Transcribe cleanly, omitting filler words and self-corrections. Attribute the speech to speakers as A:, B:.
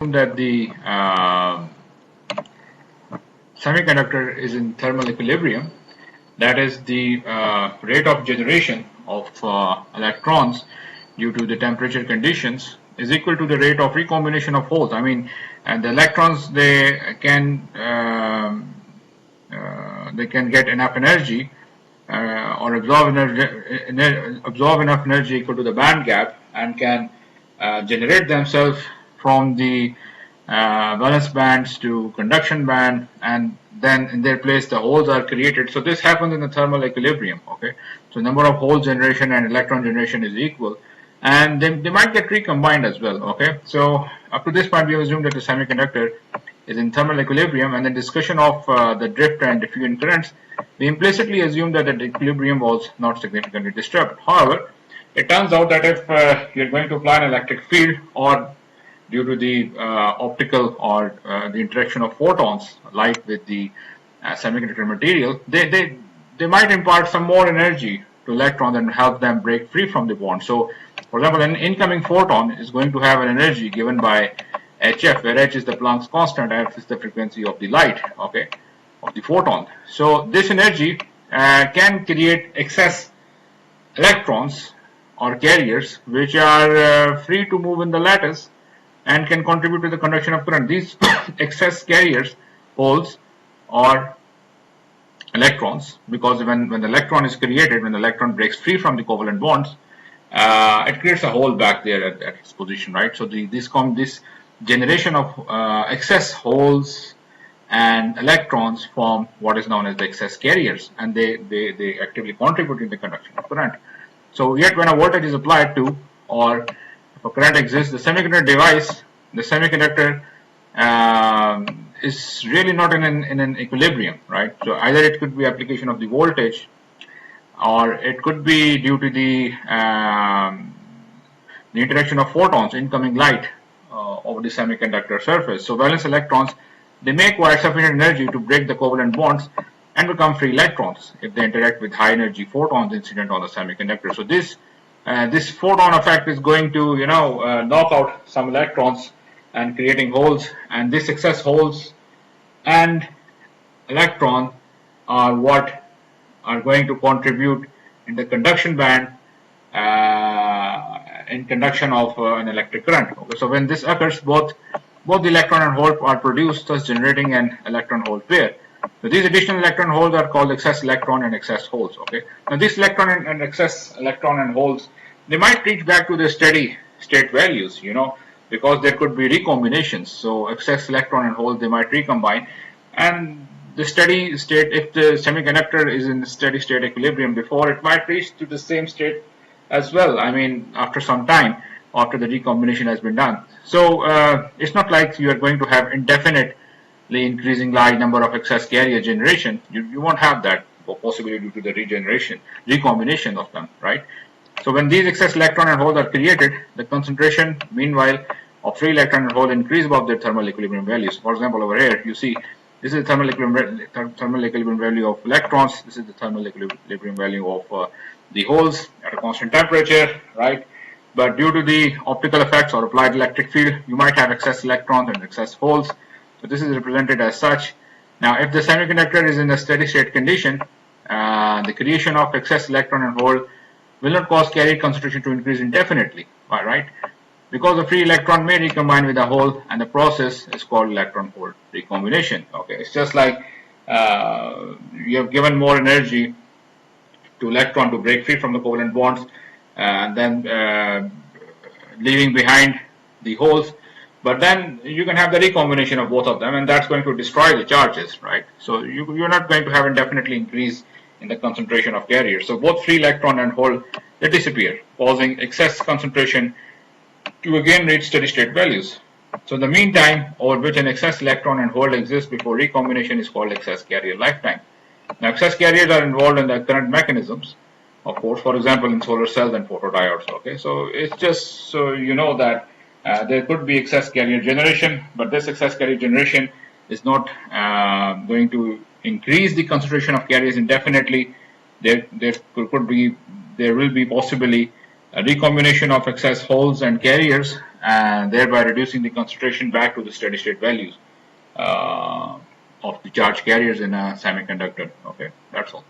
A: that the semiconductor is in thermal equilibrium, that is the rate of generation of electrons due to the temperature conditions is equal to the rate of recombination of holes. I mean, and the electrons they can get enough energy or absorb enough energy equal to the band gap and can generate themselves from the valence bands to conduction band, and then in their place the holes are created. So this happens in the thermal equilibrium. Okay, so number of hole generation and electron generation is equal, and they might get recombined as well. Okay, so up to this point we have assumed that the semiconductor is in thermal equilibrium, and the discussion of the drift and diffusion currents, we implicitly assume that the equilibrium was not significantly disturbed. However, it turns out that if you're going to apply an electric field, or due to the optical or the interaction of photons, light with the semiconductor material, they might impart some more energy to electrons and help them break free from the bond. So, for example, an incoming photon is going to have an energy given by hf, where h is the Planck's constant, f is the frequency of the light, okay, of the photon. So this energy can create excess electrons or carriers which are free to move in the lattice and can contribute to the conduction of current. These excess carriers, holes or electrons, because when the electron is created, when the electron breaks free from the covalent bonds, it creates a hole back there at its position, right? So this generation of excess holes and electrons form what is known as the excess carriers, and they actively contribute in the conduction of current. So yet when a voltage is applied to, or if a current exists, the semiconductor device, the semiconductor is really not in an equilibrium, right? So either it could be application of the voltage, or it could be due to the interaction of photons, incoming light over the semiconductor surface. So valence electrons, they may acquire sufficient energy to break the covalent bonds and become free electrons if they interact with high energy photons incident on the semiconductor. So this photon effect is going to knock out some electrons and creating holes, and this excess holes and electron are what are going to contribute in the conduction band in conduction of an electric current. Okay, so when this occurs, both the electron and hole are produced, thus generating an electron hole pair. So these additional electron holes are called excess electron and excess holes. Okay, now this electron and excess electron and holes, they might reach back to their steady state values, because there could be recombinations. So excess electron and holes, they might recombine, and the steady state, if the semiconductor is in the steady state equilibrium before, it might reach to the same state as well. I mean, after some time, after the recombination has been done. So it's not like you are going to have indefinitely increasing large number of excess carrier generation. You won't have that, possibly due to the recombination of them, right? So when these excess electron and holes are created, the concentration, meanwhile, of free electron and hole increase above their thermal equilibrium values. For example, over here, you see, this is the thermal equilibrium value of electrons. This is the thermal equilibrium value of the holes at a constant temperature, right? But due to the optical effects or applied electric field, you might have excess electrons and excess holes. So this is represented as such. Now, if the semiconductor is in a steady state condition, the creation of excess electron and hole will not cause carrier concentration to increase indefinitely, right? Because the free electron may recombine with a hole, and the process is called electron-hole recombination. Okay, it's just like you have given more energy to electron to break free from the covalent bonds, and then leaving behind the holes. But then you can have the recombination of both of them, and that's going to destroy the charges, right? So you're not going to have indefinitely increase in the concentration of carriers. So both free electron and hole, they disappear, causing excess concentration to again reach steady state values. So the mean time over which an excess electron and hole exists before recombination is called excess carrier lifetime. Now, excess carriers are involved in the current mechanisms, of course, for example, in solar cells and photodiodes. Okay, so it's just so you know that there could be excess carrier generation, but this excess carrier generation is not going to increase the concentration of carriers indefinitely. There will be possibly a recombination of excess holes and carriers, and thereby reducing the concentration back to the steady state values of the charge carriers in a semiconductor. Okay, that's all.